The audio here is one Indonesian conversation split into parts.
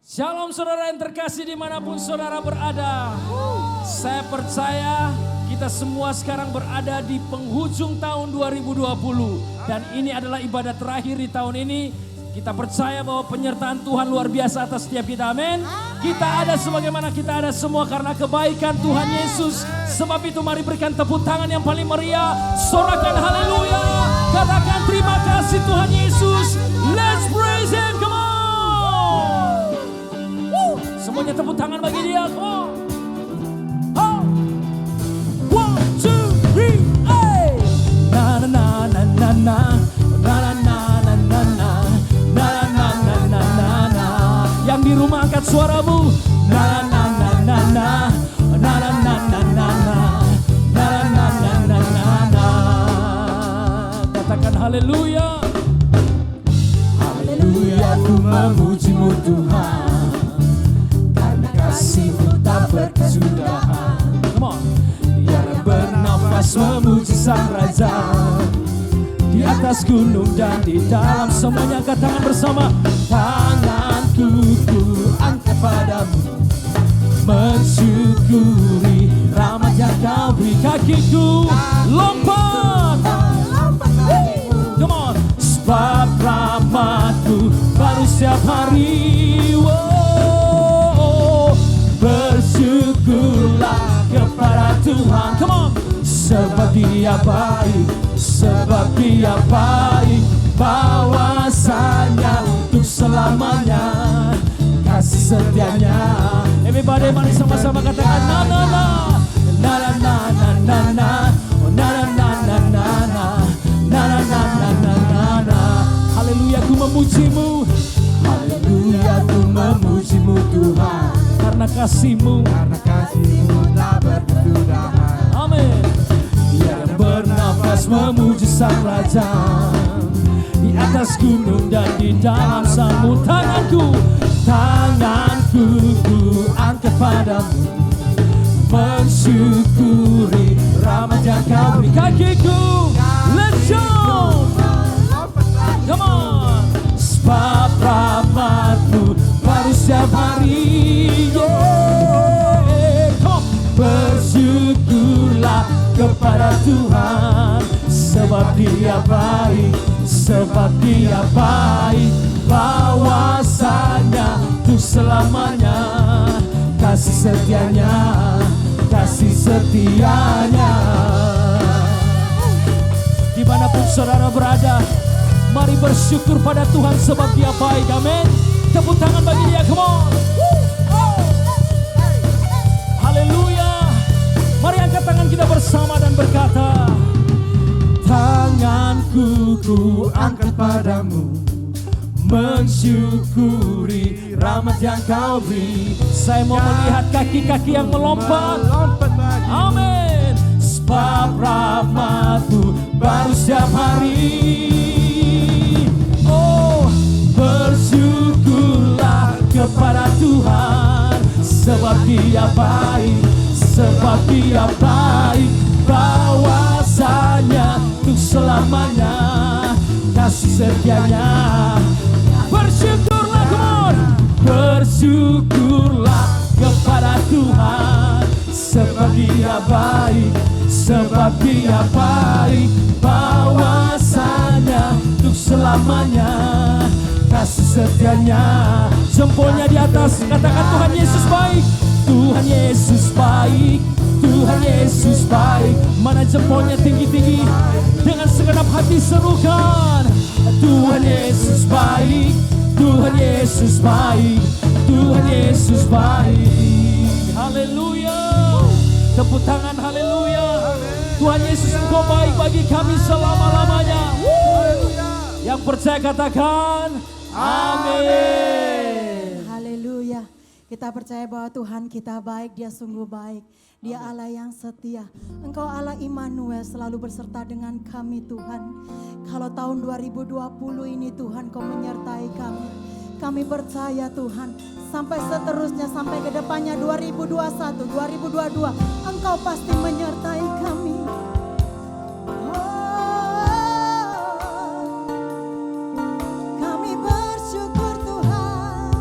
Shalom saudara yang terkasih dimanapun saudara berada. Saya percaya kita semua sekarang berada di penghujung tahun 2020. Dan ini adalah ibadah terakhir di tahun ini. Kita percaya bahwa penyertaan Tuhan luar biasa atas setiap kita, amin. Kita ada sebagaimana kita ada semua karena kebaikan Tuhan Yesus. Sebab itu mari berikan tepuk tangan yang paling meriah. Sorakan haleluya. Katakan terima kasih Tuhan Yesus. Let's praise Him, come on. Semuanya tepuk tangan bagi dia, come on. Oh. 1, 2, 3, hey. Na na na na na na. Na na na na na na. Na na na na na na. Yang di rumah angkat suaramu. Na na na na na. Na na na na na na. Na na na na na na. Katakan haleluya. Haleluya, ku memuji-Mu Tuhan. Karena kasih-Mu tak berkesudahan. Come on. Biar bernafas memuji Sang Raja. Di atas gunung dan di dalam semuanya angkat tangan bersama. Tanganku ku angkat padamu, mensyukuri rahmat yang Kau beri. Kakiku lompat, come on. Sebab rahmat-Mu baru setiap hari. Bersyukurlah kepada Tuhan, come on. Sebab Dia baik, sebab Dia baik, bahwasanya untuk selamanya kasih setianya. Everybody mari sama-sama katakan na na na na na na na na na na na na na na na na na na na. Haleluya, ku memuji-Mu. Haleluya, ku memuji-Mu Tuhan. Karena kasih-Mu tak berkesudahan. Amin. Biar bernafas memuji Sang Raja. Di atas gunung dan di dalam samud. Tanganku ku angkat padamu, mensyukuri rahmat yang Kau beri. Kakiku let's go, come on. Sebab rahmat-Mu baru setiap hari, yeah. Come on. Bersyukurlah kepada Tuhan. Sebab Dia baik, sebab Dia baik, bahwasanya untuk selamanya kasih setianya, kasih setianya. Dimanapun saudara berada, mari bersyukur pada Tuhan sebab Dia baik, amin. Tepuk tangan bagi Dia, come on. Haleluya. Mari angkat tangan kita bersama dan berkata, tanganku ku angkat padamu, mensyukuri rahmat yang Kau beri. Saya mau melihat kaki-kaki yang melompat. Amin. Sebab rahmat-Mu baru setiap hari. Oh, bersyukurlah kepada Tuhan. Sebab Dia baik, sebab Dia baik, bahwasanya untuk selamanya kasih setianya. Bersyukurlah, come on. Bersyukurlah kepada Tuhan. Sebab Dia baik, sebab Dia baik, bahwasanya untuk selamanya kasih setianya. Jempolnya di atas, katakan Tuhan Yesus baik. Tuhan Yesus baik, Tuhan Yesus baik. Mana jempolnya tinggi-tinggi, dengan segenap hati serukan. Tuhan Yesus baik, Tuhan Yesus baik, Tuhan Yesus baik. Haleluya. Tepuk tangan, haleluya. Tuhan Yesus, Engkau baik bagi kami selama-lamanya. Yang percaya katakan amin. Haleluya. Kita percaya bahwa Tuhan kita baik, Dia sungguh baik. Dia Allah yang setia. Engkau Allah Immanuel, selalu berserta dengan kami Tuhan. Kalau tahun 2020 ini Tuhan Kau menyertai kami. Kami percaya Tuhan, sampai seterusnya, sampai ke depannya 2021, 2022, Engkau pasti menyertai kami. Kami bersyukur Tuhan.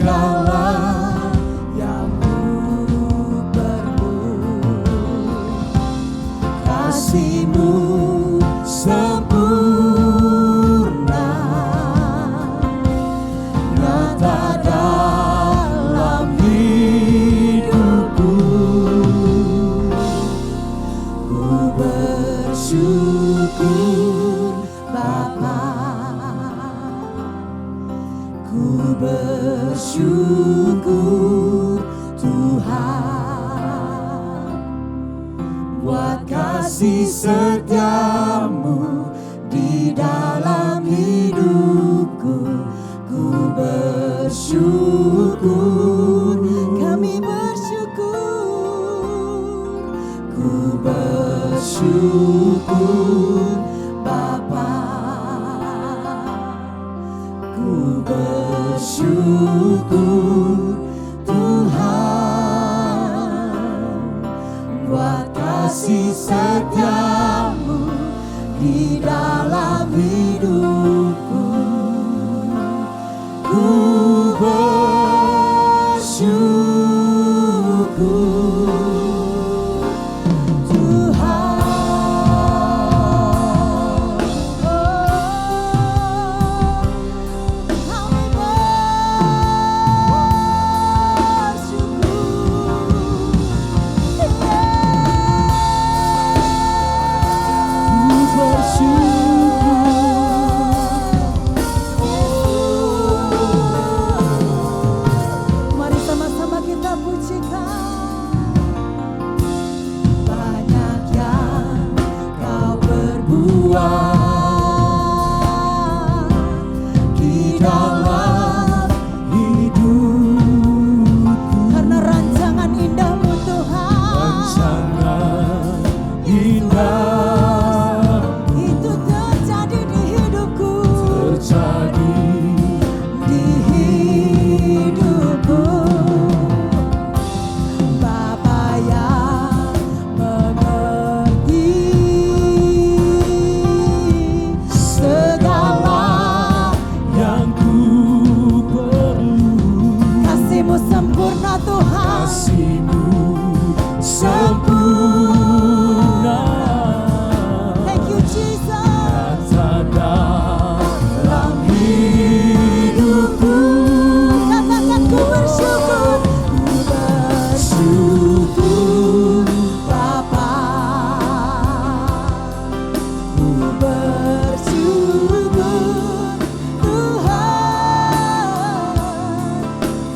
segala yang ku perlu. Kasih-Mu sempurna, nyata dalam hidupku. Ku bersyukur Bapa, ku bersyukur Tuhan, buat kasih setiamu di dalam hidupku. Ku bersyukur, kami bersyukur. Ku bersyukur Bapa, ku bersyukur Tuhan, buat kasih setiamu di dalam hidupku. Ku bersyukur Tuhan. Mari sama-sama kita pujikan. Banyak yang Kau perbuat di dalam hidupku. Karena rancangan indah-Mu Tuhan, rancangan indah itu terjadi di hidupku, terjadi di hidupku. Bapa yang mengerti segala yang ku perlu. Kasih-Mu sempurna Tuhan, kasih-Mu sempurna. Thank you Jesus. Nyata dalam hidupku. Katakan ku bersyukur, ku bersyukur Bapa, ku bersyukur Tuhan,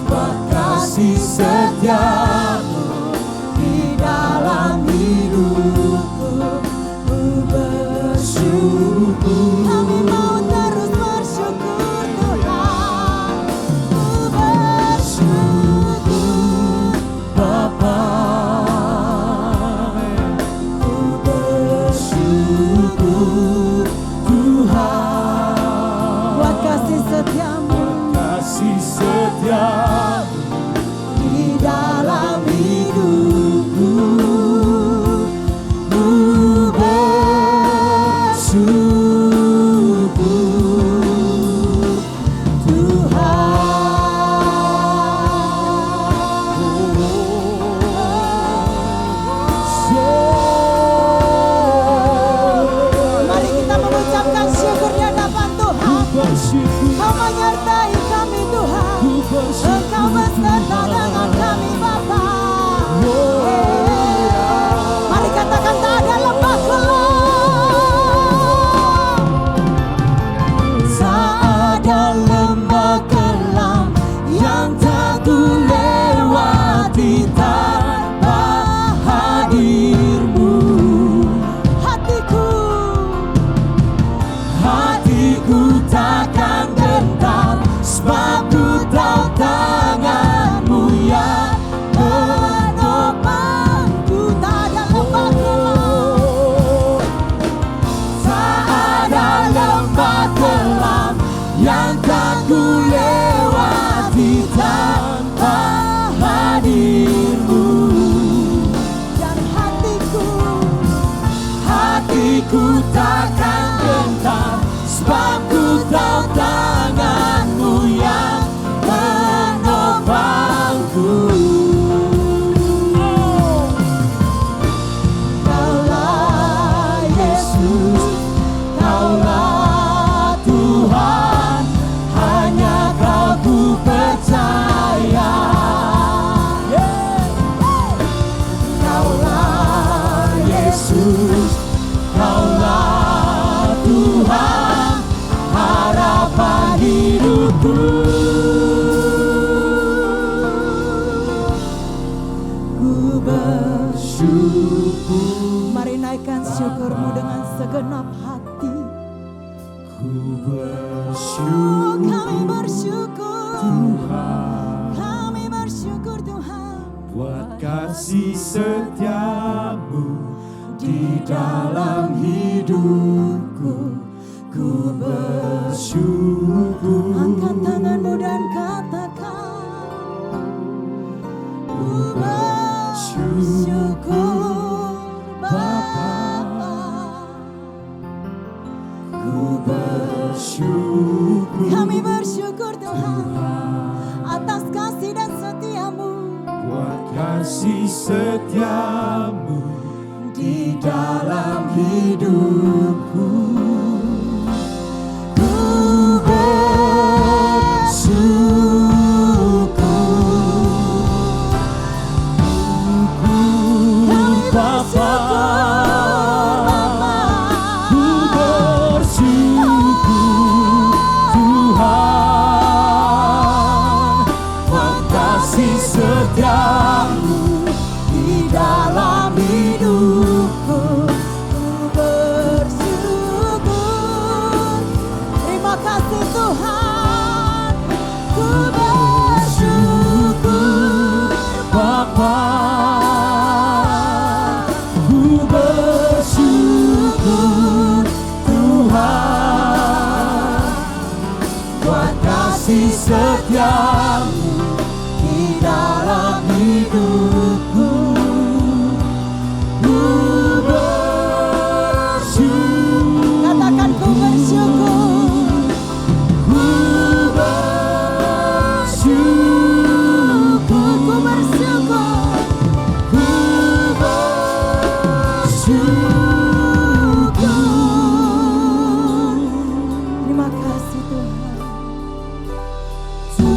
buat kasih setiamu di dalam hidupku. Ku bersyukur, kami mau terus bersyukur Tuhan. Ku bersyukur Bapa, ku bersyukur Tuhan, buat kasih setiamu, kasih setiamu di dalam hidupku. Ku bersyukur Tuhan. Mari kita mengucapkan syukur di hadapan Tuhan. Kau menyertai kami Tuhan, Engkau beserta dengan kami Bapa. Mari katakan tak ada lembah kelam, tak ada lembah kelam yang tak ku lewati tanpa hadir-Mu. Hatiku takkan gentar, sebab ku tahu segenap hati. Ku Oh, bersyukur kami bersyukur, Tuhan kami bersyukur Tuhan. buat kasih setiamu di dalam hidupku. Ku bersyukur. Angkat tanganmu dan katakan, ku bersyukur Bapa. Ku bersyukur Kami bersyukur Tuhan atas kasih dan setiamu buat kasih setiamu di dalam hidupku. Ku bersyukur Bapa. Ku bersyukur Tuhan buat kasih setiamu di dalam hidupku. Ku bersyukur. Terima kasih Tuhan. Ku bersyukur Bapa, ku bersyukur Tuhan buat kasih setiamu di dalam hidupku. Ku bersyukur. Katakan ku bersyukur. Ku bersyukur. Ku bersyukur. Ku bersyukur. Terima kasih Tuhan. Ku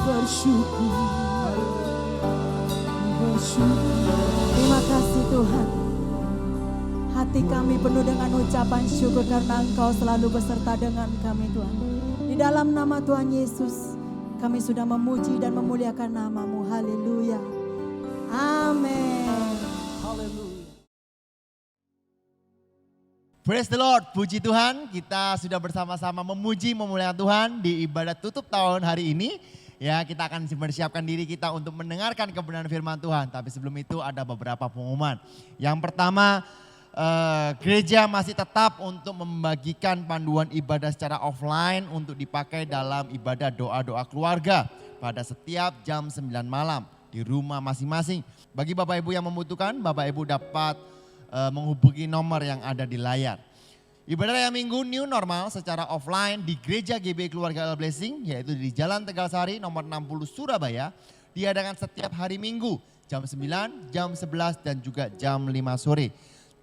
bersyukur. Ku bersyukur. Terima kasih Tuhan. Hati kami penuh dengan ucapan syukur karena Engkau selalu beserta dengan kami Tuhan. Di dalam nama Tuhan Yesus, kami sudah memuji dan memuliakan nama-Mu. Haleluya. Amin. Praise the Lord, puji Tuhan, kita sudah bersama-sama memuji, memuliakan Tuhan di ibadat tutup tahun hari ini. Ya, kita akan mempersiapkan diri kita untuk mendengarkan kebenaran firman Tuhan. Tapi sebelum itu ada beberapa pengumuman. Yang pertama, gereja masih tetap untuk membagikan panduan ibadah secara offline untuk dipakai dalam ibadah doa-doa keluarga pada setiap jam 9 malam di rumah masing-masing. Bagi Bapak Ibu yang membutuhkan, Bapak Ibu dapat menghubungi nomor yang ada di layar. Ibadah Raya Minggu New Normal secara offline di Gereja GBI Keluarga Allah Blessing, yaitu di Jalan Tegalsari nomor 60 Surabaya, diadakan setiap hari Minggu jam 9, jam 11 dan juga jam 5 sore.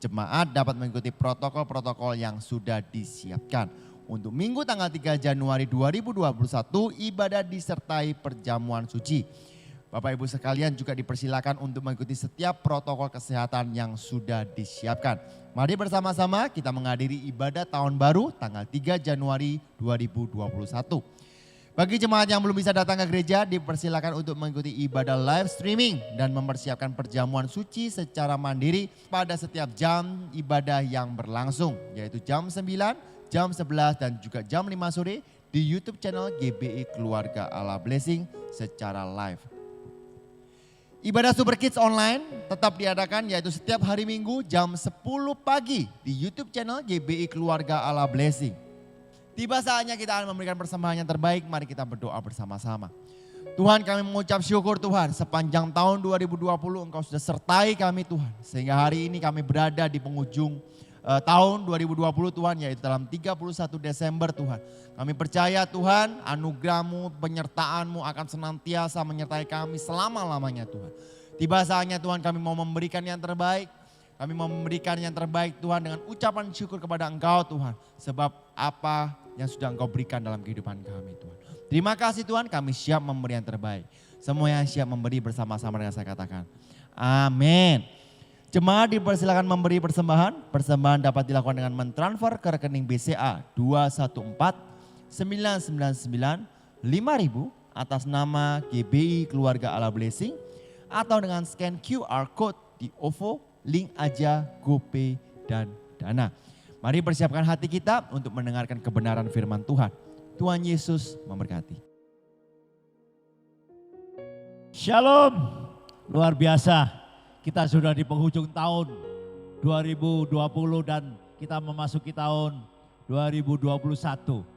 Jemaat dapat mengikuti protokol-protokol yang sudah disiapkan. Untuk Minggu tanggal 3 Januari 2021, ibadah disertai perjamuan suci. Bapak Ibu sekalian juga dipersilakan untuk mengikuti setiap protokol kesehatan yang sudah disiapkan. Mari bersama-sama kita menghadiri ibadah tahun baru tanggal 3 Januari 2021. Bagi jemaat yang belum bisa datang ke gereja, dipersilakan untuk mengikuti ibadah live streaming dan mempersiapkan perjamuan suci secara mandiri pada setiap jam ibadah yang berlangsung, yaitu jam 9, jam 11 dan juga jam 5 sore di YouTube channel GBI Keluarga Allah Blessing secara live. Ibadah Super Kids online tetap diadakan yaitu setiap hari Minggu jam 10 pagi di YouTube channel GBI Keluarga Allah Blessing. Tiba saatnya kita akan memberikan persembahan yang terbaik, mari kita berdoa bersama-sama. Tuhan, kami mengucap syukur Tuhan, sepanjang tahun 2020 Engkau sudah sertai kami Tuhan. Sehingga hari ini kami berada di penghujung tahun 2020 Tuhan, yaitu dalam 31 Desember Tuhan. Kami percaya Tuhan, anugerah-Mu, penyertaan-Mu akan senantiasa menyertai kami selama-lamanya Tuhan. Tiba saatnya Tuhan kami mau memberikan yang terbaik. Kami mau memberikan yang terbaik Tuhan dengan ucapan syukur kepada Engkau Tuhan. Sebab apa yang sudah Engkau berikan dalam kehidupan kami Tuhan. Terima kasih Tuhan, kami siap memberi yang terbaik. Semua yang siap memberi bersama-sama dengan saya katakan. Amin. Jemaat dipersilakan memberi persembahan. Persembahan dapat dilakukan dengan mentransfer ke rekening BCA 214 999 5000 atas nama GBI Keluarga Allah Blessing atau dengan scan QR Code di OVO, link aja, GoPay, dan Dana. Mari persiapkan hati kita untuk mendengarkan kebenaran firman Tuhan. Tuhan Yesus memberkati. Shalom, luar biasa. Kita sudah di penghujung tahun 2020 dan kita memasuki tahun 2021.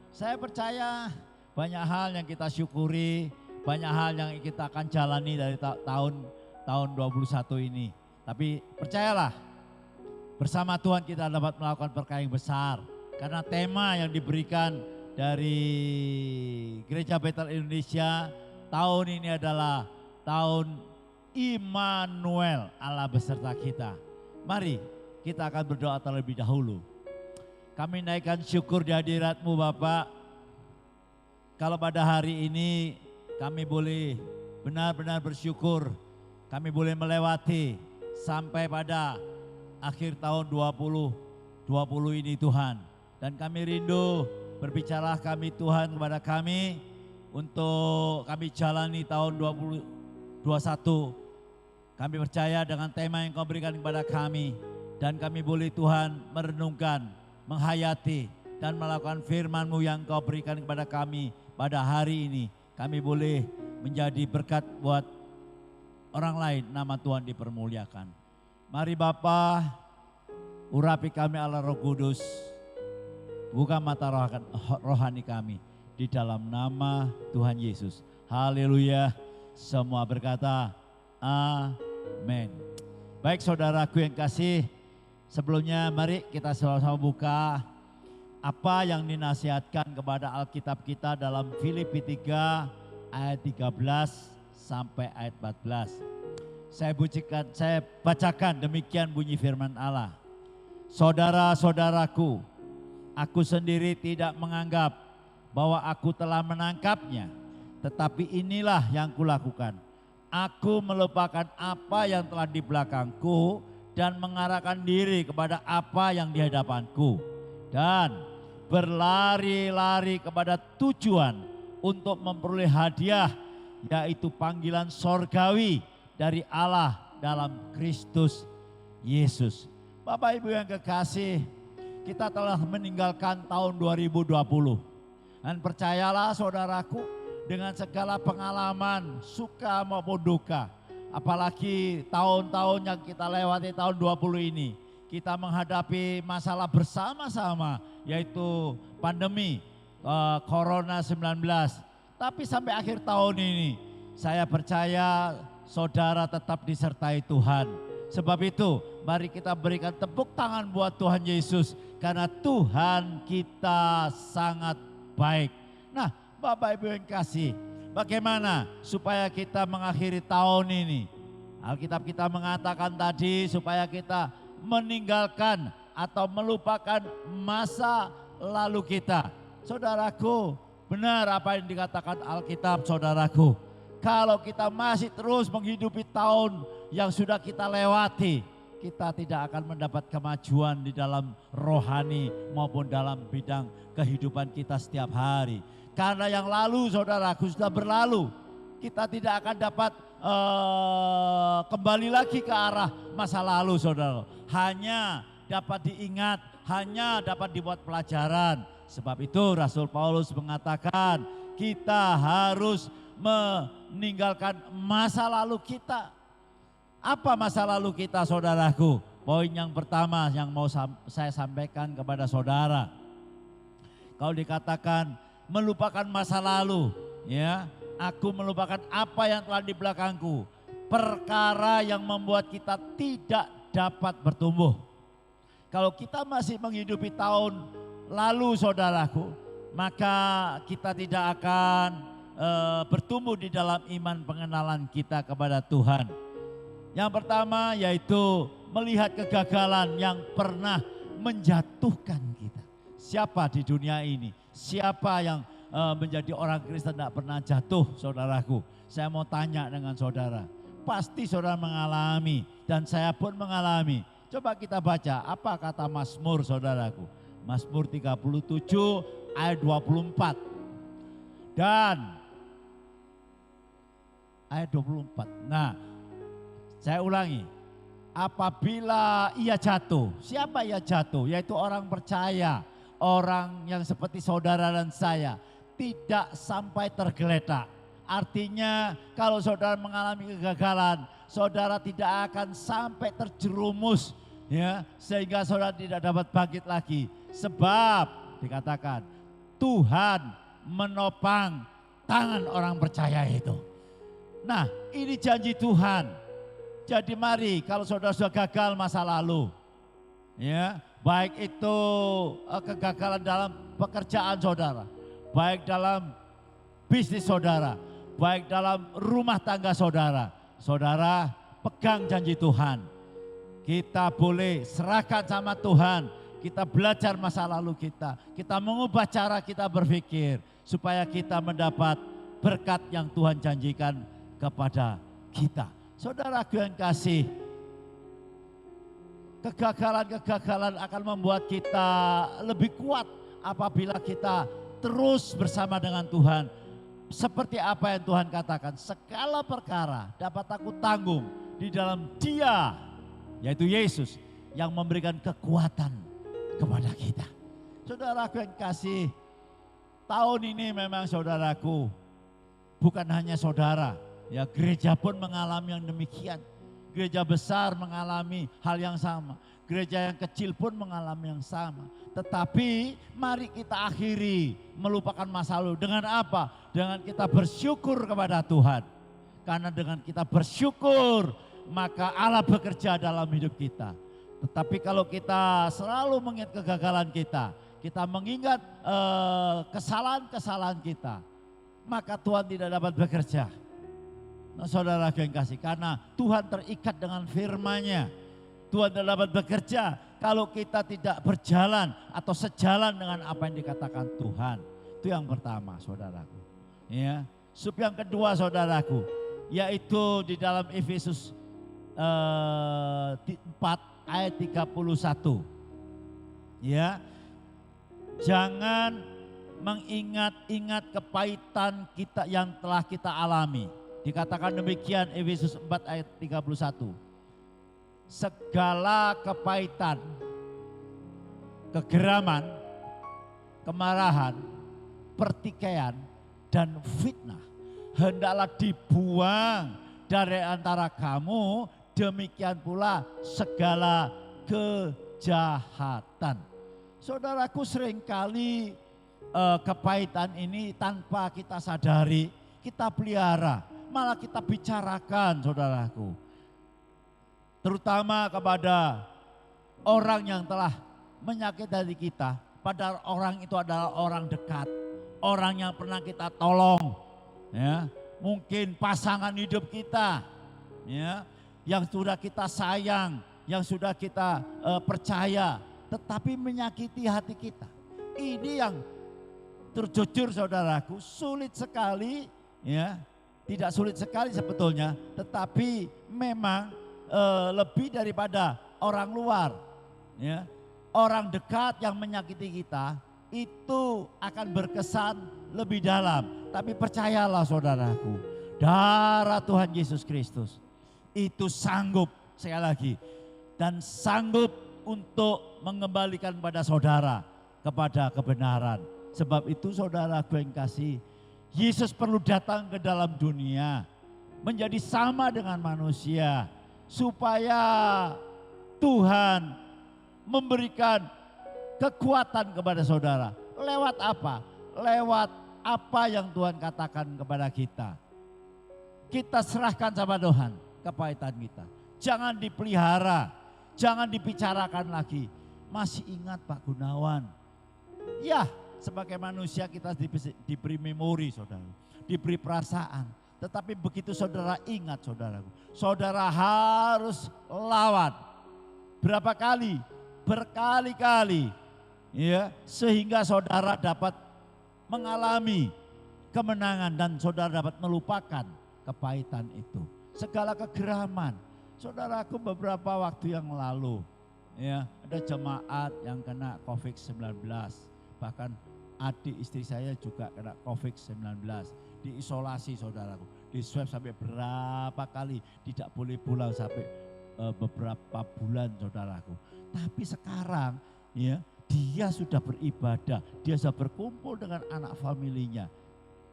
Saya percaya banyak hal yang kita syukuri, banyak hal yang kita akan jalani dari tahun 21 ini. Tapi percayalah, bersama Tuhan kita dapat melakukan perkara yang besar. Karena tema yang diberikan dari Gereja Betel Indonesia tahun ini adalah tahun Immanuel, Allah beserta kita. Mari kita akan berdoa terlebih dahulu. Kami naikkan syukur di hadirat-Mu Bapak. Kalau pada hari ini kami boleh benar-benar bersyukur, kami boleh melewati sampai pada akhir tahun 2020 ini Tuhan. Dan kami rindu, berbicara kami Tuhan kepada kami untuk kami jalani tahun 2021. Kami percaya dengan tema yang Kau berikan kepada kami. Dan kami boleh Tuhan merenungkan, menghayati dan melakukan firman-Mu yang Kau berikan kepada kami pada hari ini. Kami boleh menjadi berkat buat orang lain, nama Tuhan dipermuliakan. Mari Bapa, urapi kami Allah Roh Kudus, buka mata rohani kami di dalam nama Tuhan Yesus. Haleluya, semua berkata amin. Baik saudaraku yang kasih, sebelumnya mari kita sama-sama buka apa yang dinasihatkan kepada Alkitab kita dalam Filipi 3 ayat 13 sampai ayat 14. Saya bacakan demikian bunyi firman Allah. Saudara-saudaraku, aku sendiri tidak menganggap bahwa aku telah menangkapnya, tetapi inilah yang kulakukan. Aku melupakan apa yang telah di belakangku dan mengarahkan diri kepada apa yang di hadapanku. Dan berlari-lari kepada tujuan untuk memperoleh hadiah, yaitu panggilan sorgawi dari Allah dalam Kristus Yesus. Bapak Ibu yang kekasih, kita telah meninggalkan tahun 2020. Dan percayalah saudaraku, dengan segala pengalaman suka maupun duka, apalagi tahun-tahun yang kita lewati tahun 20 ini, kita menghadapi masalah bersama-sama, yaitu pandemi Corona 19. Tapi sampai akhir tahun ini, saya percaya saudara tetap disertai Tuhan. Sebab itu, mari kita berikan tepuk tangan buat Tuhan Yesus, karena Tuhan kita sangat baik. Nah, Bapak Ibu yang kasih, bagaimana supaya kita mengakhiri tahun ini? Alkitab kita mengatakan tadi supaya kita meninggalkan atau melupakan masa lalu kita. Saudaraku, benar apa yang dikatakan Alkitab saudaraku. Kalau kita masih terus menghidupi tahun yang sudah kita lewati, kita tidak akan mendapat kemajuan di dalam rohani maupun dalam bidang kehidupan kita setiap hari. Karena yang lalu saudaraku sudah berlalu, kita tidak akan dapat kembali lagi ke arah masa lalu saudara. Hanya dapat diingat, hanya dapat dibuat pelajaran. Sebab itu Rasul Paulus mengatakan kita harus meninggalkan masa lalu kita. Apa masa lalu kita saudaraku? Poin yang pertama yang mau saya sampaikan kepada saudara. Kalau dikatakan melupakan masa lalu, ya, aku melupakan apa yang telah di belakangku. Perkara yang membuat kita tidak dapat bertumbuh. Kalau kita masih menghidupi tahun lalu saudaraku, maka kita tidak akan bertumbuh di dalam iman pengenalan kita kepada Tuhan. Yang pertama yaitu melihat kegagalan yang pernah menjatuhkan kita. Siapa di dunia ini? Siapa yang menjadi orang Kristen tidak pernah jatuh saudaraku? Saya mau tanya dengan saudara. Pasti saudara mengalami dan saya pun mengalami. Coba kita baca apa kata Mazmur saudaraku. Mazmur 37 ayat 24. Dan ayat 24. Nah, saya ulangi. Apabila ia jatuh, siapa ia jatuh? Yaitu orang percaya, orang yang seperti saudara dan saya, tidak sampai tergeletak. Artinya kalau saudara mengalami kegagalan, saudara tidak akan sampai terjerumus, ya, sehingga saudara tidak dapat bangkit lagi. Sebab dikatakan Tuhan menopang tangan orang percaya itu. Nah, ini janji Tuhan. Jadi mari kalau saudara sudah gagal masa lalu, ya, baik itu kegagalan dalam pekerjaan saudara, baik dalam bisnis saudara, baik dalam rumah tangga saudara, saudara pegang janji Tuhan. Kita boleh serahkan sama Tuhan, kita belajar masa lalu kita mengubah cara kita berpikir supaya kita mendapat berkat yang Tuhan janjikan kepada kita. Saudaraku yang kasih, kegagalan-kegagalan akan membuat kita lebih kuat apabila kita terus bersama dengan Tuhan. Seperti apa yang Tuhan katakan, segala perkara dapat aku tanggung di dalam Dia, yaitu Yesus, yang memberikan kekuatan kepada kita. Saudaraku yang kasih, tahun ini memang saudaraku, bukan hanya saudara, ya, gereja pun mengalami yang demikian. Gereja besar mengalami hal yang sama. Gereja yang kecil pun mengalami yang sama. Tetapi mari kita akhiri melupakan masa lalu. Dengan apa? Dengan kita bersyukur kepada Tuhan. Karena dengan kita bersyukur, maka Allah bekerja dalam hidup kita. Tetapi kalau kita selalu mengingat kegagalan kita mengingat kesalahan-kesalahan kita, maka Tuhan tidak dapat bekerja. Nah, saudara yang kasih, karena Tuhan terikat dengan firman-Nya. Tuhan tidak dapat bekerja kalau kita tidak berjalan atau sejalan dengan apa yang dikatakan Tuhan. Itu yang pertama, saudaraku. Ya, sub yang kedua, saudaraku, yaitu di dalam Efesus 4 ayat 31. Ya, jangan mengingat-ingat kepahitan kita yang telah kita alami. Dikatakan demikian Efesus 4 ayat 31. Segala kepahitan, kegeraman, kemarahan, pertikaian, dan fitnah hendaklah dibuang dari antara kamu, demikian pula segala kejahatan. Saudaraku, seringkali kepahitan ini tanpa kita sadari, kita pelihara, malah kita bicarakan, saudaraku. Terutama kepada orang yang telah menyakiti hati kita, padahal orang itu adalah orang dekat, orang yang pernah kita tolong, ya, mungkin pasangan hidup kita, ya, yang sudah kita sayang, yang sudah kita percaya, tetapi menyakiti hati kita. Ini yang terjujur, saudaraku, sulit sekali, ya. Tidak sulit sekali sebetulnya, tetapi memang lebih daripada orang luar, ya. Orang dekat yang menyakiti kita itu akan berkesan lebih dalam. Tapi percayalah, saudaraku, darah Tuhan Yesus Kristus itu sanggup, sekali lagi, dan sanggup untuk mengembalikan pada saudara kepada kebenaran. Sebab itu, saudaraku yang kasih, Yesus perlu datang ke dalam dunia menjadi sama dengan manusia supaya Tuhan memberikan kekuatan kepada saudara. Lewat apa? Lewat apa yang Tuhan katakan kepada kita. Kita serahkan sama Tuhan kepahitan kita. Jangan dipelihara, jangan dibicarakan lagi. Masih ingat Pak Gunawan? Ya, sebagai manusia kita diberi memori, saudara, diberi perasaan. Tetapi begitu saudara ingat, saudaraku, saudara harus lawan. Berapa kali? Berkali-kali, ya, sehingga saudara dapat mengalami kemenangan dan saudara dapat melupakan kepahitan itu. Segala kegeraman. Saudaraku, beberapa waktu yang lalu, ya, ada jemaat yang kena COVID-19. Bahkan adik istri saya juga kena COVID-19, diisolasi, saudaraku. di swab sampai berapa kali, tidak boleh pulang sampai beberapa bulan saudaraku. Tapi sekarang ya dia sudah beribadah, dia sudah berkumpul dengan anak familinya.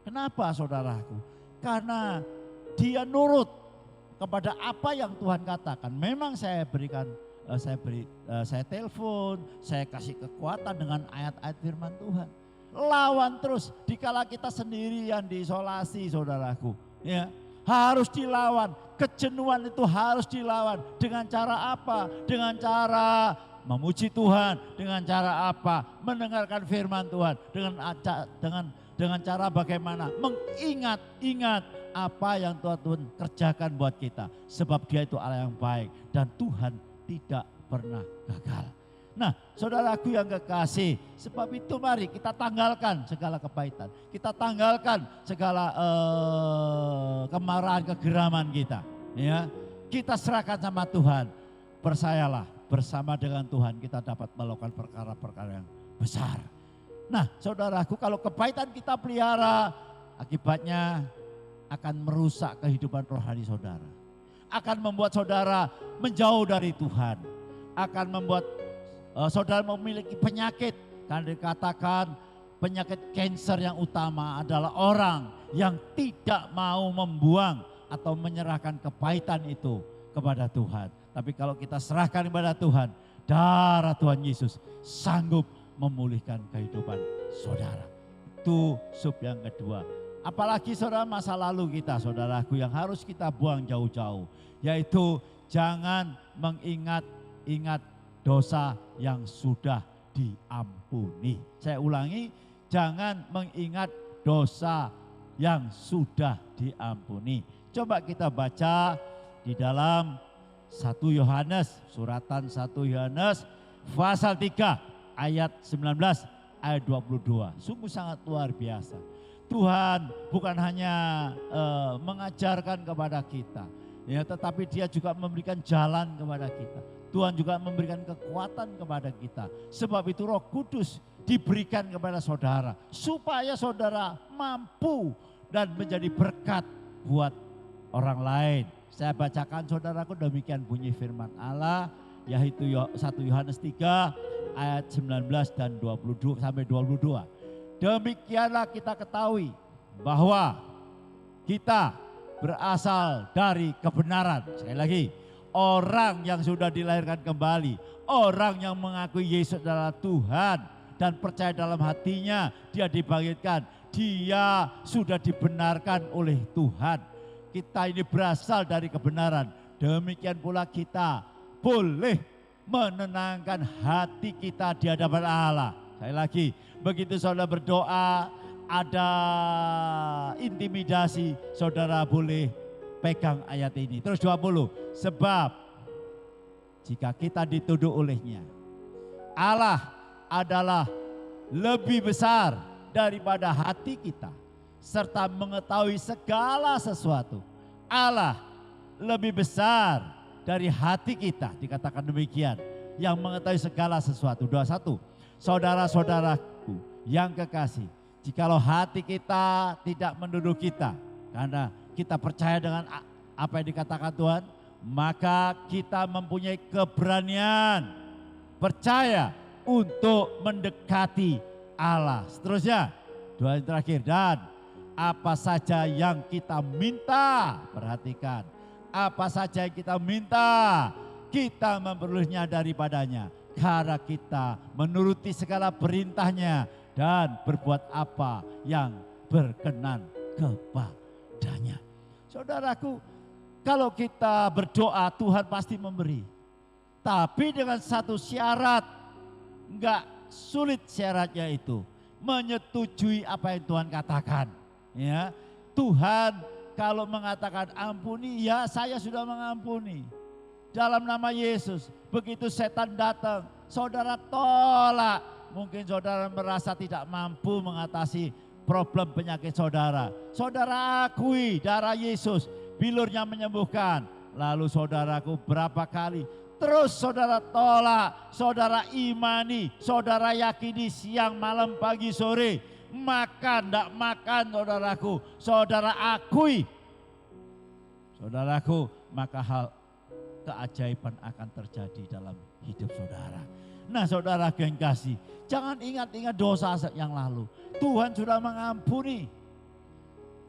Kenapa saudaraku? Karena dia nurut kepada apa yang Tuhan katakan. Memang saya berikan, saya telepon, saya kasih kekuatan dengan ayat-ayat firman Tuhan. Lawan terus, dikala kita sendirian diisolasi saudaraku. Ya, harus dilawan, kejenuhan itu harus dilawan. Dengan cara apa? Dengan cara memuji Tuhan, dengan cara apa? Mendengarkan firman Tuhan, dengan cara bagaimana? Mengingat apa yang Tuhan kerjakan buat kita. Sebab dia itu Allah yang baik dan Tuhan tidak pernah gagal. Nah saudaraku yang kekasih, sebab itu mari kita tanggalkan segala kepahitan. Kita tanggalkan segala kemarahan, kegeraman kita. Ya, kita serahkan sama Tuhan. Percayalah, bersama dengan Tuhan kita dapat melakukan perkara-perkara yang besar. Nah saudaraku, kalau kepahitan kita pelihara, akibatnya akan merusak kehidupan rohani saudara. Akan membuat saudara menjauh dari Tuhan. Akan membuat saudara memiliki penyakit. Karena dikatakan penyakit kanker yang utama adalah orang yang tidak mau membuang atau menyerahkan kepahitan itu kepada Tuhan. Tapi kalau kita serahkan kepada Tuhan, darah Tuhan Yesus sanggup memulihkan kehidupan saudara. Itu sub yang kedua. Apalagi saudara masa lalu kita, saudaraku, yang harus kita buang jauh-jauh. Yaitu jangan mengingat-ingat dosa yang sudah diampuni. Saya ulangi, jangan mengingat dosa yang sudah diampuni. Coba kita baca di dalam 1 Yohanes, suratan 1 Yohanes pasal 3 ayat 19 ayat 22. Sungguh sangat luar biasa. Tuhan bukan hanya mengajarkan kepada kita, ya, tetapi dia juga memberikan jalan kepada kita. Tuhan juga memberikan kekuatan kepada kita. Sebab itu Roh Kudus diberikan kepada saudara supaya saudara mampu dan menjadi berkat buat orang lain. Saya bacakan saudaraku, demikian bunyi firman Allah, yaitu 1 Yohanes 3 ayat 19 dan 22 sampai 22. Demikianlah kita ketahui bahwa kita berasal dari kebenaran. Sekali lagi, orang yang sudah dilahirkan kembali, orang yang mengakui Yesus adalah Tuhan dan percaya dalam hatinya dia dibangkitkan, dia sudah dibenarkan oleh Tuhan. Kita ini berasal dari kebenaran. Demikian pula kita boleh menenangkan hati kita di hadapan Allah. Sekali lagi, begitu saudara berdoa, ada intimidasi, saudara boleh pegang ayat ini. Terus 20, sebab jika kita dituduh olehnya, Allah adalah lebih besar daripada hati kita, serta mengetahui segala sesuatu. Allah lebih besar dari hati kita, dikatakan demikian, yang mengetahui segala sesuatu. 21, saudara-saudaraku yang kekasih, jikalau hati kita tidak menuduh kita, karena kita percaya dengan apa yang dikatakan Tuhan, maka kita mempunyai keberanian, percaya untuk mendekati Allah. Seterusnya, doa yang terakhir, dan apa saja yang kita minta, perhatikan, apa saja yang kita minta, kita memperolehnya daripadanya, karena kita menuruti segala perintahnya dan berbuat apa yang berkenan kepadanya. Saudaraku, kalau kita berdoa Tuhan pasti memberi. Tapi dengan satu syarat, enggak sulit syaratnya itu, menyetujui apa yang Tuhan katakan. Ya, Tuhan kalau mengatakan ampuni, ya saya sudah mengampuni. Dalam nama Yesus, begitu setan datang, saudara tolak. Mungkin saudara merasa tidak mampu mengatasi problem penyakit saudara. Saudara akui darah Yesus, bilurnya menyembuhkan. Lalu saudaraku berapa kali terus saudara tolak, saudara imani, saudara yakini siang, malam, pagi, sore. Makan, tidak makan saudaraku, saudara akui saudaraku, maka hal keajaiban akan terjadi dalam hidup saudara. Nah saudara yang kasih, jangan ingat-ingat dosa yang lalu. Tuhan sudah mengampuni.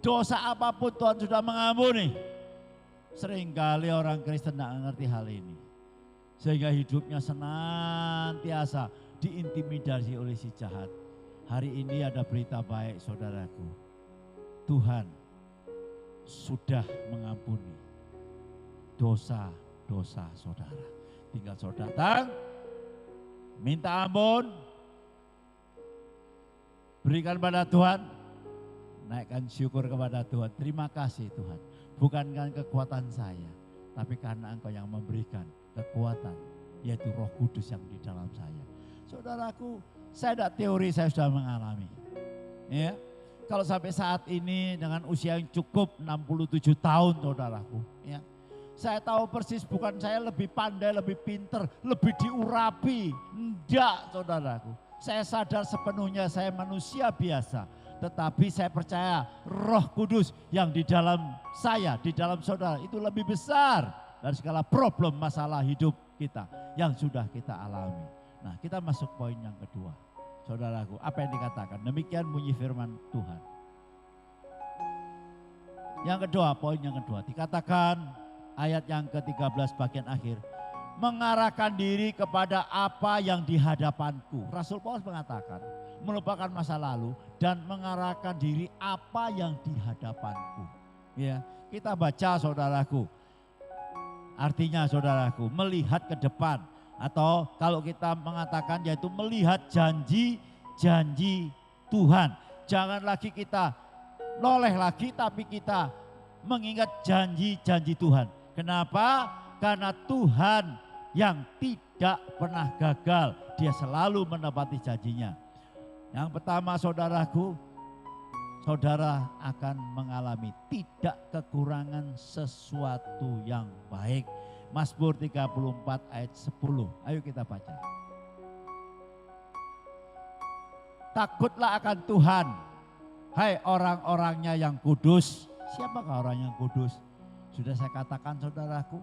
Dosa apapun Tuhan sudah mengampuni. Seringkali orang Kristen tidak mengerti hal ini. Sehingga hidupnya senantiasa diintimidasi oleh si jahat. Hari ini ada berita baik saudaraku. Tuhan sudah mengampuni dosa-dosa saudara. Tinggal saudara datang, minta ampun, berikan pada Tuhan, naikkan syukur kepada Tuhan. Terima kasih Tuhan, bukan karena kekuatan saya, tapi karena Engkau yang memberikan kekuatan, yaitu Roh Kudus yang di dalam saya. Saudaraku, saya tidak teori, saya sudah mengalami. Ya, kalau sampai saat ini dengan usia yang cukup 67 tahun saudaraku, ya, saya tahu persis bukan saya lebih pandai, lebih pinter, lebih diurapi. Enggak saudaraku. Saya sadar sepenuhnya saya manusia biasa. Tetapi saya percaya Roh Kudus yang di dalam saya, di dalam saudara itu lebih besar dari segala problem masalah hidup kita yang sudah kita alami. Nah kita masuk poin yang kedua. Saudaraku, apa yang dikatakan? Demikian bunyi firman Tuhan. Yang kedua, poin yang kedua. Dikatakan ayat yang ke-13 bagian akhir. Mengarahkan diri kepada apa yang di hadapanku. Rasul Paulus mengatakan, melupakan masa lalu dan mengarahkan diri apa yang di hadapanku. Ya, kita baca saudaraku. Artinya saudaraku, melihat ke depan. Atau kalau kita mengatakan yaitu melihat janji-janji Tuhan. Jangan lagi kita noleh lagi tapi kita mengingat janji-janji Tuhan. Kenapa? Karena Tuhan yang tidak pernah gagal. Dia selalu menepati janjinya. Yang pertama saudaraku, saudara akan mengalami tidak kekurangan sesuatu yang baik. Mazmur 34 ayat 10. Ayo kita baca. Takutlah akan Tuhan, hai orang-orangnya yang kudus. Siapakah orang yang kudus? Sudah saya katakan saudaraku,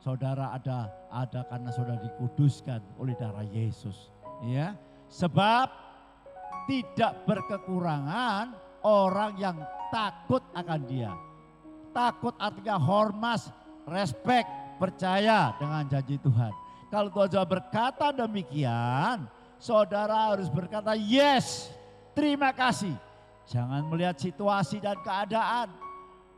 saudara ada karena saudara dikuduskan oleh darah Yesus. Ya, sebab tidak berkekurangan orang yang takut akan Dia. Takut artinya hormat, respect, percaya dengan janji Tuhan. Kalau Tuhan sudah berkata demikian, saudara harus berkata yes, terima kasih. Jangan melihat situasi dan keadaan.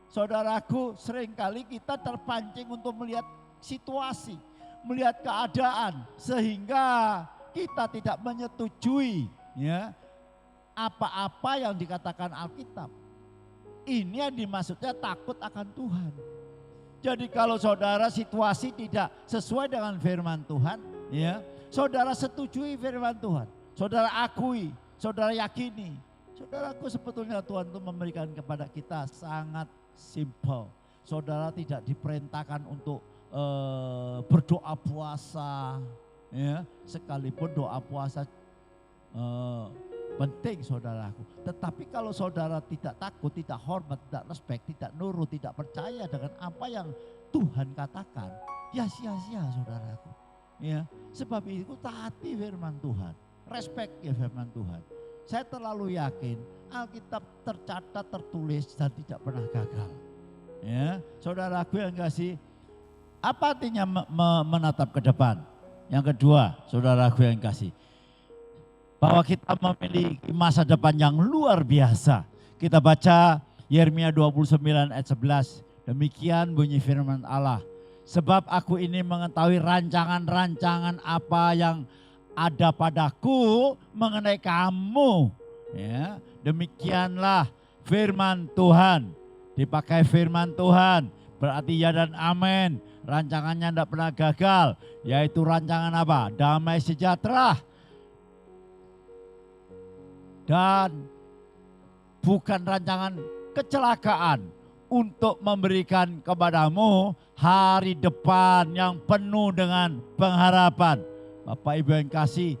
Saudaraku, seringkali kita terpancing untuk melihat situasi, melihat keadaan, sehingga kita tidak menyetujui ya apa-apa yang dikatakan Alkitab. Ini yang dimaksudnya takut akan Tuhan. Jadi kalau saudara situasi tidak sesuai dengan firman Tuhan, ya, saudara setujui firman Tuhan, saudara akui, saudara yakini. Saudaraku, sebetulnya Tuhan itu memberikan kepada kita sangat simple. Saudara tidak diperintahkan untuk berdoa puasa, ya, sekalipun doa puasa penting saudaraku. Tetapi kalau saudara tidak takut, tidak hormat, tidak respect, tidak nurut, tidak percaya dengan apa yang Tuhan katakan, ya sia-sia saudaraku. Ya, sebab itu taati firman Tuhan, respect ya firman Tuhan. Saya terlalu yakin Alkitab tercatat, tertulis dan tidak pernah gagal. Ya, saudaraku yang kasih, apa artinya menatap ke depan? Yang kedua, saudaraku yang kasih, bahwa kita memiliki masa depan yang luar biasa. Kita baca Yeremia 29 ayat 11. Demikian bunyi firman Allah. Sebab aku ini mengetahui rancangan-rancangan apa yang ada padaku mengenai kamu. Ya, demikianlah firman Tuhan. Dipakai firman Tuhan berarti ya dan amin. Rancangannya tidak pernah gagal. Yaitu rancangan apa? Damai sejahtera. Dan bukan rancangan kecelakaan, untuk memberikan kepadamu hari depan yang penuh dengan pengharapan. Bapak Ibu yang kasih,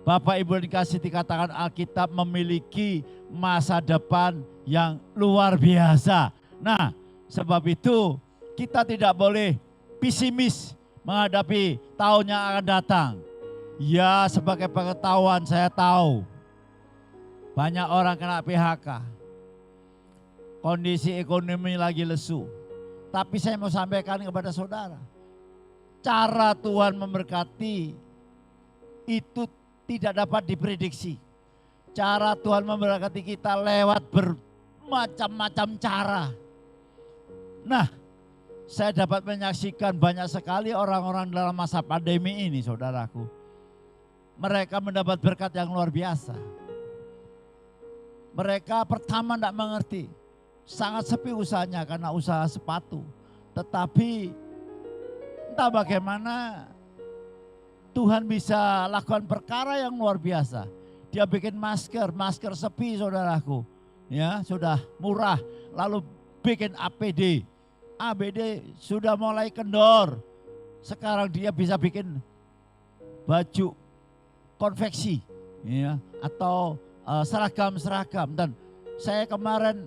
Bapak Ibu yang kasih, dikatakan Alkitab memiliki masa depan yang luar biasa. Nah, Sebab itu kita tidak boleh pesimis menghadapi tahun yang akan datang. Ya, sebagai pengetahuan saya tahu banyak orang kena PHK. Kondisi ekonomi lagi lesu. Tapi saya mau sampaikan kepada saudara, cara Tuhan memberkati itu tidak dapat diprediksi. Cara Tuhan memberkati kita lewat bermacam-macam cara. Nah, saya dapat menyaksikan banyak sekali orang-orang dalam masa pandemi ini, saudaraku. Mereka mendapat berkat yang luar biasa. Mereka pertama tidak mengerti. Sangat sepi usahanya karena usaha sepatu. Tetapi entah bagaimana Tuhan bisa lakukan perkara yang luar biasa. Dia bikin masker sepi saudaraku. Ya, sudah murah. Lalu bikin APD. APD sudah mulai kendor. Sekarang dia bisa bikin baju konveksi, ya, atau seragam-seragam. Dan saya kemarin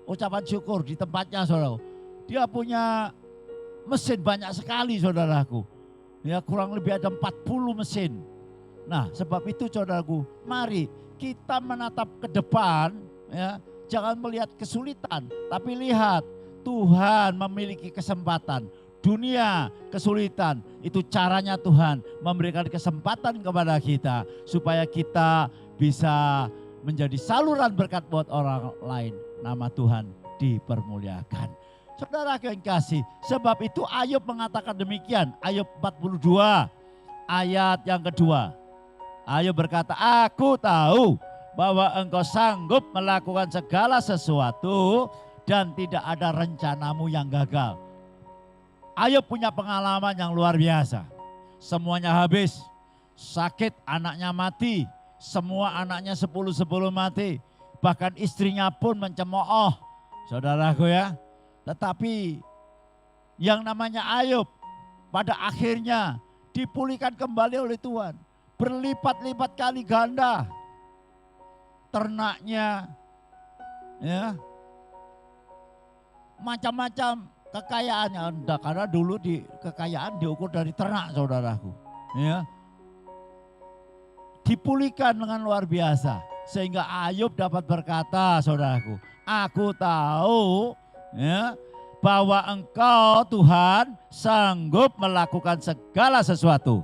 ucapan syukur di tempatnya, saudara. Dia punya mesin banyak sekali, saudaraku. Ya, kurang lebih ada 40 mesin. Nah, sebab itu, saudaraku, mari kita menatap ke depan, ya. Jangan melihat kesulitan, tapi lihat Tuhan memiliki kesempatan. Dunia kesulitan, itu caranya Tuhan memberikan kesempatan kepada kita supaya kita bisa menjadi saluran berkat buat orang lain. Nama Tuhan dipermuliakan. Saudara yang kasih, sebab itu Ayub mengatakan demikian. Ayub 42 ayat yang kedua. Ayub berkata, aku tahu bahwa engkau sanggup melakukan segala sesuatu dan tidak ada rencanamu yang gagal. Ayub punya pengalaman yang luar biasa. Semuanya habis, sakit, anaknya mati, semua anaknya 10 mati. Bahkan istrinya pun mencemooh, saudaraku ya. Tetapi yang namanya Ayub pada akhirnya dipulihkan kembali oleh Tuhan. Berlipat-lipat kali ganda. Ternaknya, ya, macam-macam kekayaannya. Karena dulu kekayaan diukur dari ternak, saudaraku. Ya. Dipulihkan dengan luar biasa. Sehingga Ayub dapat berkata, saudaraku, aku tahu, ya, bahwa engkau Tuhan sanggup melakukan segala sesuatu.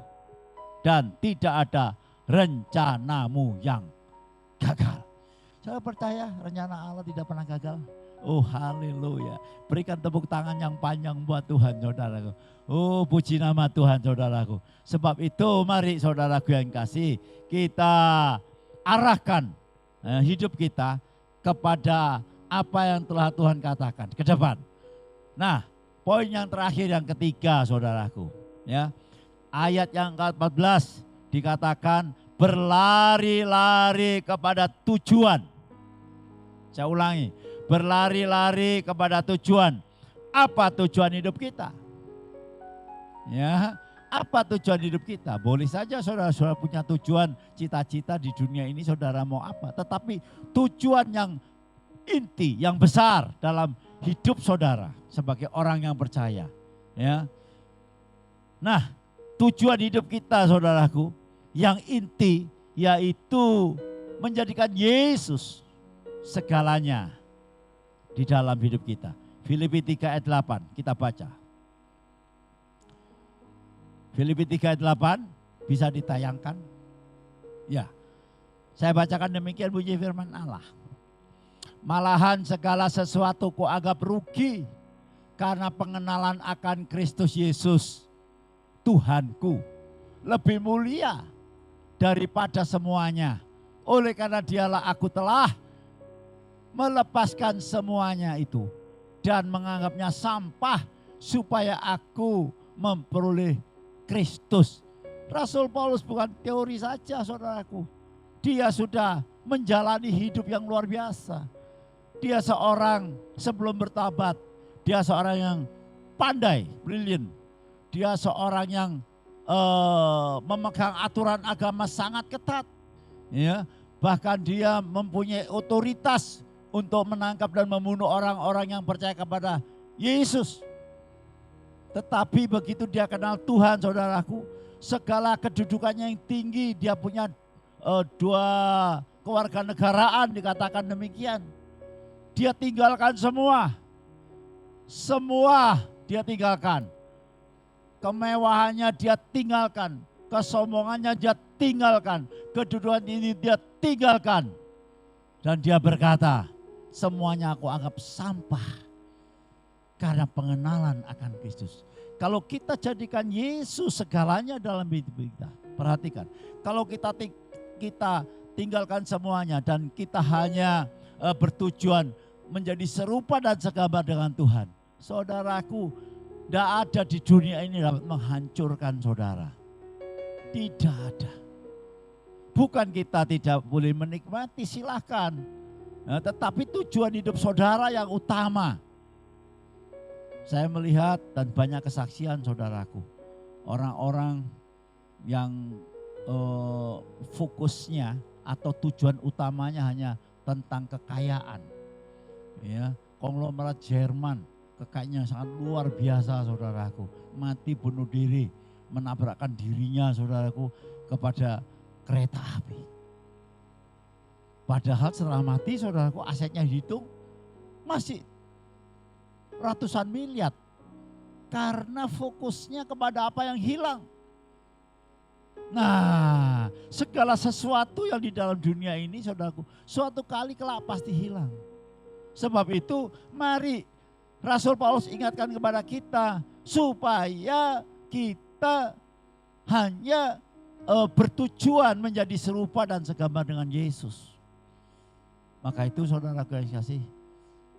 Dan tidak ada rencanamu yang gagal. Saya percaya rencana Allah tidak pernah gagal. Oh haleluya. Berikan tepuk tangan yang panjang buat Tuhan, saudaraku. Oh puji nama Tuhan, saudaraku. Sebab itu mari saudaraku yang kasih, kita arahkan hidup kita kepada apa yang telah Tuhan katakan ke depan. Nah, poin yang terakhir yang ketiga, saudaraku, ya. Ayat yang ke-14 dikatakan berlari-lari kepada tujuan. Saya ulangi, berlari-lari kepada tujuan. Apa tujuan hidup kita? Ya, apa tujuan hidup kita? Boleh saja saudara-saudara punya tujuan, cita-cita di dunia ini, saudara mau apa. Tetapi tujuan yang inti, yang besar dalam hidup saudara sebagai orang yang percaya. Ya. Nah, tujuan hidup kita, saudaraku, yang inti yaitu menjadikan Yesus segalanya di dalam hidup kita. Filipi 3 ayat 8 kita baca. Filipi 3 ayat 8 bisa ditayangkan. Ya, saya bacakan demikian bunyi firman Allah. Malahan segala sesuatu kuanggap rugi karena pengenalan akan Kristus Yesus Tuhanku lebih mulia daripada semuanya. Oleh karena dialah aku telah melepaskan semuanya itu dan menganggapnya sampah supaya aku memperoleh Kristus. Rasul Paulus bukan teori saja, saudaraku. Dia sudah menjalani hidup yang luar biasa. Dia seorang sebelum bertobat, dia seorang yang pandai, brilian. Dia seorang yang memegang aturan agama sangat ketat. Ya, bahkan dia mempunyai otoritas untuk menangkap dan membunuh orang-orang yang percaya kepada Yesus. Tetapi begitu dia kenal Tuhan, saudaraku, segala kedudukannya yang tinggi, dia punya 2 kewarganegaraan, dikatakan demikian. Dia tinggalkan semua dia tinggalkan. Kemewahannya dia tinggalkan, kesombongannya dia tinggalkan, kedudukan ini dia tinggalkan. Dan dia berkata, semuanya aku anggap sampah karena pengenalan akan Kristus. Kalau kita jadikan Yesus segalanya dalam hidup kita, perhatikan. Kalau kita tinggalkan semuanya dan kita hanya bertujuan menjadi serupa dan segambar dengan Tuhan. Saudaraku, tidak ada di dunia ini dapat menghancurkan saudara. Tidak ada. Bukan kita tidak boleh menikmati, silahkan. Nah, tetapi tujuan hidup saudara yang utama. Saya melihat dan banyak kesaksian saudaraku. Orang-orang yang fokusnya atau tujuan utamanya hanya tentang kekayaan. Ya, konglomerat Jerman, kekayaannya sangat luar biasa saudaraku. Mati bunuh diri, menabrakkan dirinya saudaraku kepada kereta api. Padahal setelah mati saudaraku asetnya dihitung masih ratusan miliar. Karena fokusnya kepada apa yang hilang. Nah, segala sesuatu yang di dalam dunia ini saudaraku, suatu kali kelak pasti hilang. Sebab itu mari Rasul Paulus ingatkan kepada kita supaya kita hanya bertujuan menjadi serupa dan segambar dengan Yesus. Maka itu saudaraku yang kasih,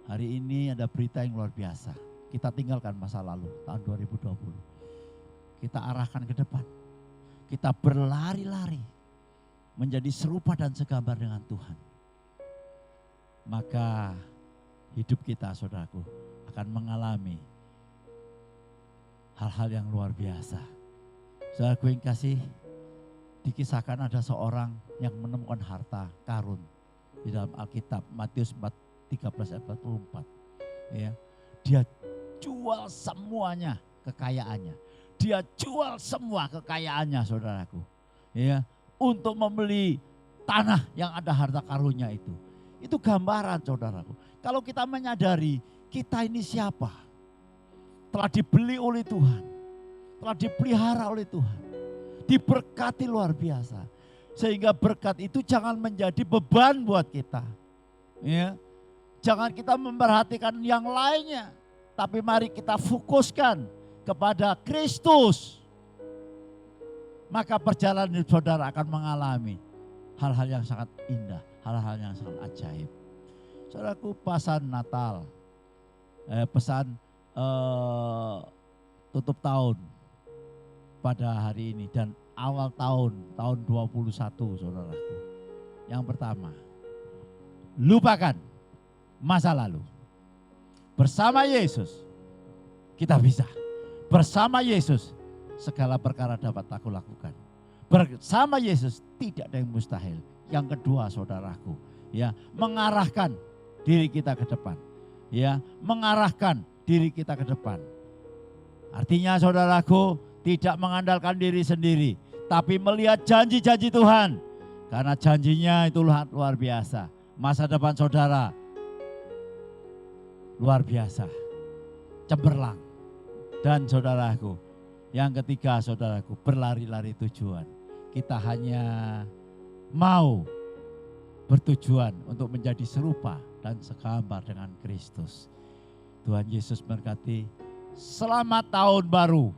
hari ini ada berita yang luar biasa. Kita tinggalkan masa lalu tahun 2020. Kita arahkan ke depan. Kita berlari-lari menjadi serupa dan segambar dengan Tuhan. Maka hidup kita saudaraku akan mengalami hal-hal yang luar biasa. Saudaraku yang kasih, dikisahkan ada seorang yang menemukan harta karun di dalam Alkitab Matius 13:44. Ya, dia jual semuanya kekayaannya. Dia jual semua kekayaannya saudaraku. Ya, untuk membeli tanah yang ada harta karunnya itu. Itu gambaran saudaraku. Kalau kita menyadari kita ini siapa? Telah dibeli oleh Tuhan. Telah dipelihara oleh Tuhan. Diberkati luar biasa. Sehingga berkat itu jangan menjadi beban buat kita. Ya. Jangan kita memperhatikan yang lainnya. Tapi mari kita fokuskan kepada Kristus. Maka perjalanan hidup saudara akan mengalami hal-hal yang sangat indah, hal-hal yang sangat ajaib. Saudaraku, pesan Natal, pesan tutup tahun pada hari ini dan awal tahun 21 saudaraku. Yang pertama, lupakan masa lalu. Bersama Yesus kita bisa. Bersama Yesus segala perkara dapat aku lakukan. Bersama Yesus tidak ada yang mustahil. Yang kedua saudaraku, ya, mengarahkan diri kita ke depan. Ya, mengarahkan diri kita ke depan. Artinya saudaraku, tidak mengandalkan diri sendiri, tapi melihat janji-janji Tuhan. Karena janjinya itu luar biasa. Masa depan saudara luar biasa, cemerlang. Dan saudaraku, yang ketiga saudaraku, berlari-lari tujuan. Kita hanya mau bertujuan untuk menjadi serupa dan segambar dengan Kristus. Tuhan Yesus berkati. Selamat tahun baru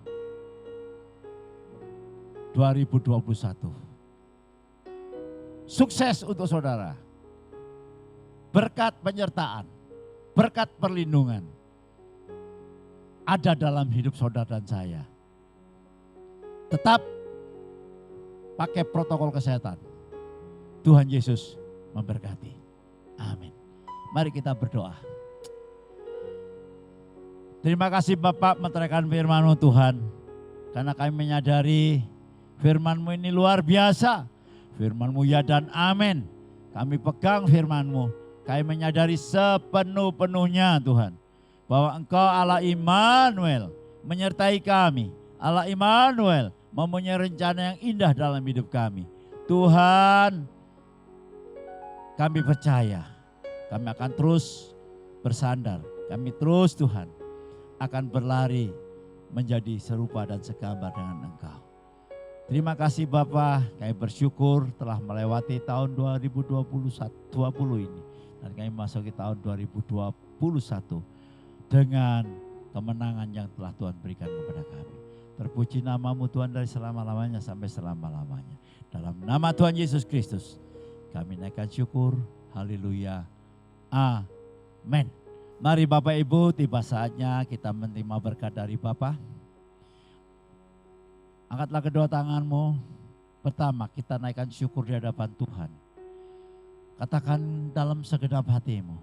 2021. Sukses untuk saudara. Berkat penyertaan, berkat perlindungan ada dalam hidup saudara dan saya. Tetap pakai protokol kesehatan. Tuhan Yesus memberkati. Amin. Mari kita berdoa. Terima kasih Bapak menerangkan firman-Mu Tuhan. Karena kami menyadari firman-Mu ini luar biasa. Firman-Mu ya dan amin. Kami pegang firman-Mu kami menyadari sepenuh-penuhnya Tuhan, bahwa Engkau Allah Immanuel menyertai kami. Allah Immanuel mempunyai rencana yang indah dalam hidup kami. Tuhan, kami percaya kami akan terus bersandar. Kami terus Tuhan akan berlari menjadi serupa dan segambar dengan Engkau. Terima kasih Bapa, kami bersyukur telah melewati tahun 2020 ini. Dan kami memasuki tahun 2021 dengan kemenangan yang telah Tuhan berikan kepada kami. Terpuji namamu Tuhan dari selama-lamanya sampai selama-lamanya. Dalam nama Tuhan Yesus Kristus kami naikkan syukur. Haleluya. Amin. Mari Bapak Ibu, tiba saatnya kita menerima berkat dari Bapa. Angkatlah kedua tanganmu. Pertama, kita naikkan syukur di hadapan Tuhan. Katakan dalam segenap hatimu,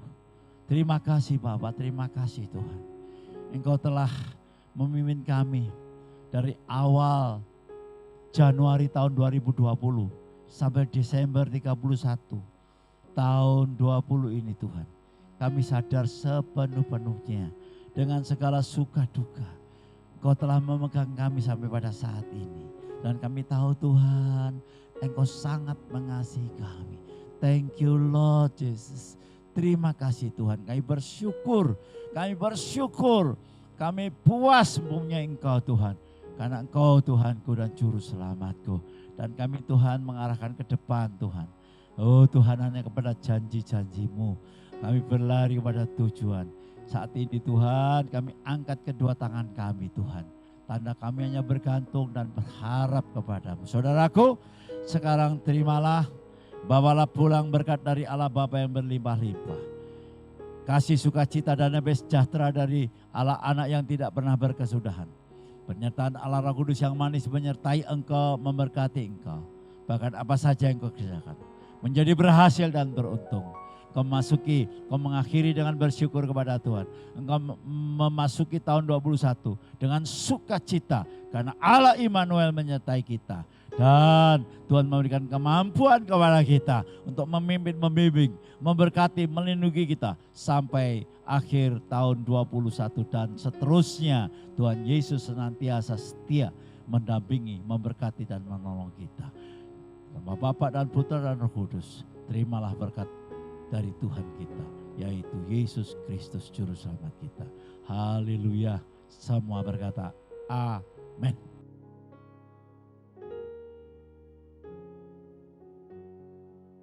terima kasih Bapa, terima kasih Tuhan. Engkau telah memimpin kami dari awal Januari tahun 2020 sampai Desember 31 tahun 20 ini Tuhan. Kami sadar sepenuh-penuhnya dengan segala suka duka. Engkau telah memegang kami sampai pada saat ini. Dan kami tahu Tuhan, Engkau sangat mengasihi kami. Thank you Lord Jesus. Terima kasih Tuhan, kami bersyukur. Kami puas mempunyai Engkau Tuhan. Karena Engkau Tuhanku dan Juru Selamatku. Dan kami Tuhan mengarahkan ke depan Tuhan. Oh Tuhan, hanya kepada janji-janji-Mu kami berlari kepada tujuan. Saat ini Tuhan kami angkat kedua tangan kami Tuhan. Tanda kami hanya bergantung dan berharap kepada-Mu. Saudaraku, sekarang terimalah, bawalah pulang berkat dari Allah Bapa yang berlimpah-limpah. Kasih sukacita dan damai sejahtera dari Allah Anak yang tidak pernah berkesudahan. Penyertaan Allah Roh Kudus yang manis menyertai engkau, memberkati engkau. Bahkan apa saja yang kau kerjakan menjadi berhasil dan beruntung. Kau mengakhiri dengan bersyukur kepada Tuhan. Engkau memasuki tahun 21 dengan sukacita karena Allah Immanuel menyertai kita. Dan Tuhan memberikan kemampuan kepada kita untuk memimpin, membimbing, memberkati, melindungi kita sampai akhir tahun 21 dan seterusnya. Tuhan Yesus senantiasa setia mendampingi, memberkati dan menolong kita. Nama Bapa dan Putra dan Roh Kudus, terimalah berkat dari Tuhan kita, yaitu Yesus Kristus Juru Selamat kita. Haleluya. Semua berkata amin.